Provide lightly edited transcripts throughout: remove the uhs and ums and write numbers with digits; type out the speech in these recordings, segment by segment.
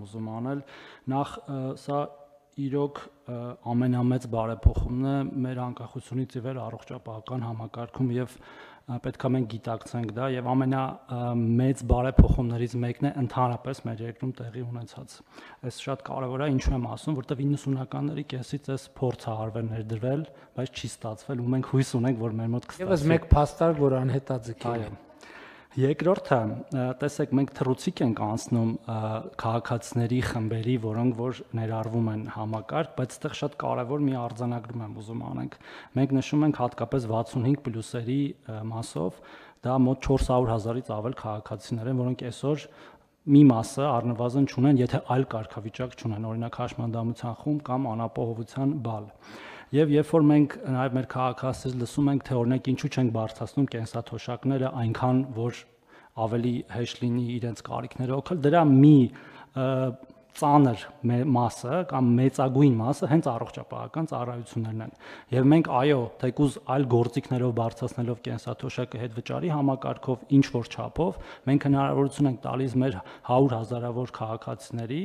ուզում անել, նախ սա իրոք ամենամեծ բարեփոխումն է մեր անկախությունից ի վեր առողջապահական համակարգում եւ պետք է մենք գիտակցենք դա եւ ամենամեծ բարեփոխումներից մեկն է ընդհանրապես մեր երկրում տեղի ունեցած։ Այս շատ կարեւոր է, ինչու եմ ասում, որտեղ 90-ականների կեսից այս փորձը արվել ներդրվել, բայց չի ստացվել ու մենք հույս ունենք, որ մեր մոտ կստացվի։ Եվս մեկ փաստարկ, որ անհետաձգել է։ Երկրորդը, տեսեք, մենք թռուցիկ ենք անցնում քաղաքացիների խմբերի, որոնք որ ներառվում են համակարգ, բայց այդտեղ շատ կարևոր մի արձանագրում եմ ուզում անենք։ Մենք նշում ենք հատկապես 65+-երի մասով, դա մոտ 400,000-ից ավել քաղաքացիներ են, որոնք այսօր մի մասը առնվազն չունեն, եթե այլ կարգավիճակ չունեն, օրինակ հաշմանդամության խումբ կամ անապահովության բալ։ Եվ երբ որ մենք նաև մեր քաղաքացիներից լսում ենք, թե օրինակ ինչու չենք բարձրացնում կենսաթոշակները այնքան, որ ավելի հեշտ լինի իրենց կարիքները օգնել, դրա մի ծանր մասը կամ մեծագույն մասը հենց առողջապահական ծառայություններն են։ Եվ մենք այո, թեկուզ այլ գործիքներով բարձրացնելով կենսաթոշակը հետվճարի համակարգով ինչ որ չափով, մենք հնարավորություն ենք տալիս մեր 100,000-ավոր քաղաքացիների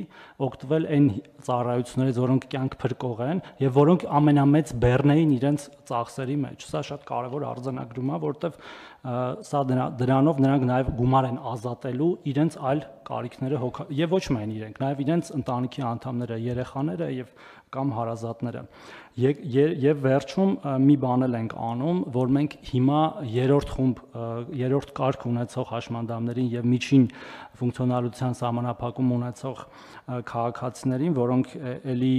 օգտվել այն ծառայություններից, որոնք կյանք փրկող են եւ որոնք ամենամեծ բեռն էին իրենց ծախսերի մեջ։ Սա շատ կարեւոր արձանագրում է, որտեղ սա դրանով նրանք նաև գումար են ազատելու իրենց այլ կարիքները եւ ոչ միայն իրենք, նաև իրենց ընտանիքի անդամները, երեխաները եւ կամ հարազատները։ Եվ վերջում մի բան էլ ենք անում, որ մենք հիմա երրորդ կարգ ունեցող հաշմանդամներին եւ միջին ֆունկցիոնալության սահմանափակում ունեցող քաղաքացիներին, որոնք էլի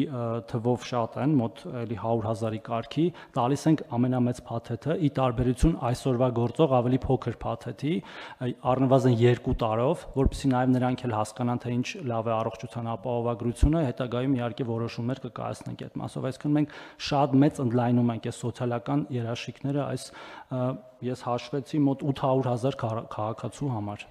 թվով շատ են, մոտ էլի 100,000-ի կարգի, տալիս ենք ամենամեծ փաթեթը՝ ի տարբերություն այսօրվա գործող ավելի փոքր փաթեթի, առնվազն 2 տարով, որպեսզի նաև նրանք էլ հասկանան, թե ինչ լավ է առողջության ապահովագրությունը, հետագայում իհարկե որոշումներ կկայացնենք այդ մասով, այսինքն մենք շատ մեծ ընդլայնում ենք այս սոցիալական երաշխիքները, այս ես հաշվեցի մոտ 800,000 քաղաքացու համար։